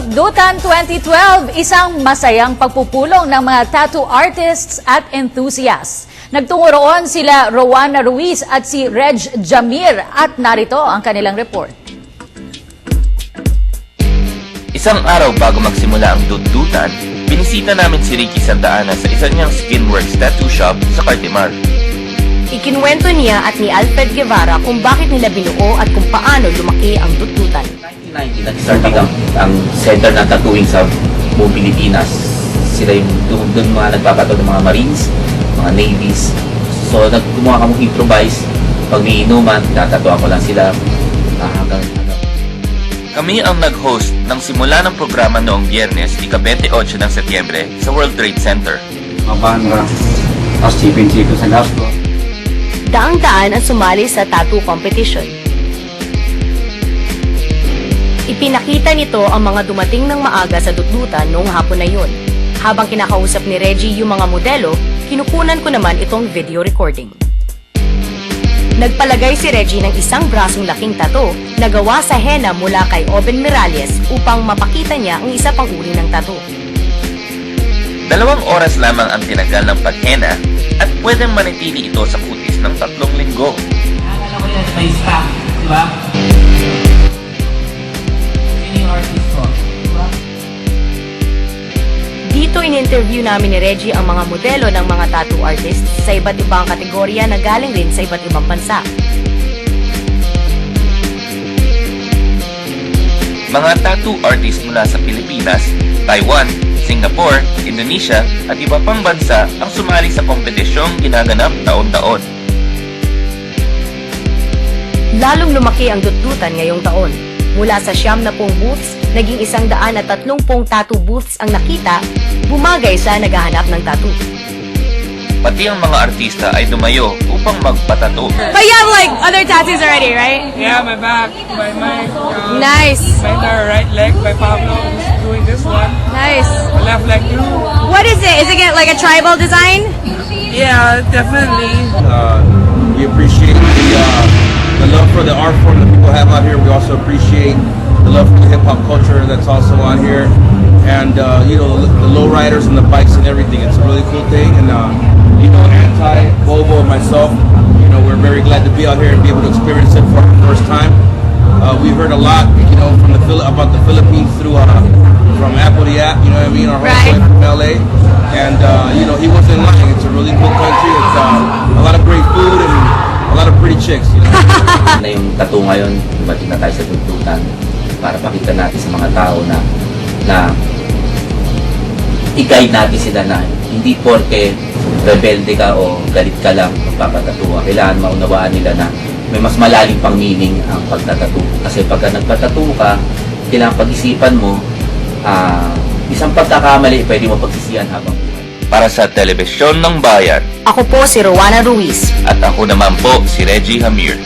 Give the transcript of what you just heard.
Dutdutan 2012, isang masayang pagpupulong ng mga tattoo artists at enthusiasts. Nagtungo roon sila Rowana Ruiz at si Reg Jamir at narito ang kanilang report. Isang araw bago magsimula ang Dutdutan, binisita namin si Ricky Santa Ana sa isa niyang Skinworks tattoo shop sa Cartimar. Ikinwento niya at ni Alfred Guevara kung bakit nila binuo at kung paano lumaki ang Dutdutan. 1990, nag-start ang center ng tattooing sa buong Pilipinas. Sila yung doon mga nagpapato ng mga Marines, mga Navies. So, gumawa kami improvise. Pag may inuman, natatuwa ko lang sila hanggang Kami ang nag-host ng simula ng programa noong Biyernes, ika-28 ng Setyembre sa World Trade Center. Mabanga, tapos sipin-sipin sa last ko. Daang-daan ang sumali sa tattoo competition. Ipinakita nito ang mga dumating ng maaga sa Dutdutan noong hapon na yun. Habang kinakausap ni Reggie yung mga modelo, kinukunan ko naman itong video recording. Nagpalagay si Reggie ng isang brasong laking tattoo na gawa sa henna mula kay Oben Miralles upang mapakita niya ang isa pang uri ng tattoo. 2 oras lamang ang tinagal ng paghena at pwedeng manitili ito sa kutis ng 3 linggo. Akala ko yan, may staff, di ba? Sino yung artist ko? Di ba? Dito in-interview namin ni Reggie ang mga modelo ng mga tattoo artists sa iba't ibang kategorya na galing rin sa iba't ibang bansa. Mga tattoo artist mula sa Pilipinas, Taiwan, Singapore, Indonesia at iba pang bansa ang sumali sa kompetisyong ginaganap taon-taon. Lalong lumaki ang Dutdutan ngayong taon. Mula sa 90 booths, naging 130 tattoo booths ang nakita, bumagay sa naghahanap ng tattoo. Pati ang mga artista ay dumayo upang magpatato. But you have like other tattoos already, right? Yeah, my back, my mic, Nice. my entire right leg by Pablo is doing this one. Nice. My left leg too. What is it? Is it like a tribal design? Yeah, definitely. We appreciate the love for the art form that people have out here. We also appreciate the love for the hip-hop culture that's also on here. And, you know, the lowriders and the bikes and everything. It's a really cool thing. And, you know, Anti, Bobo, and myself, you know, we're very glad to be out here and be able to experience it for the first time. We've heard a lot, you know, from about the Philippines through, from Apple the App, you know what I mean, our homeboy from LA. And, you know, he wasn't lying. It's a really cool country. It's a lot of great food and a lot of pretty chicks, you know. na yung tattoo ngayon. Dumating na tayo sa Dutdutan para pakita natin sa mga tao na i-guide natin sila na hindi porke rebelde ka o galit ka lang magpapatattoo. Kailangan maunawaan nila na may mas malalim pang meaning ang pagtatattoo. Kasi pagka nagpatattoo ka, kailangan pag-isipan mo, isang pagkakamali pwede mo pagsisihan habang buhay. Para sa Telebisyon ng Bayan, Ako po si Rowana Ruiz. at ako naman po si Reggie Jamir.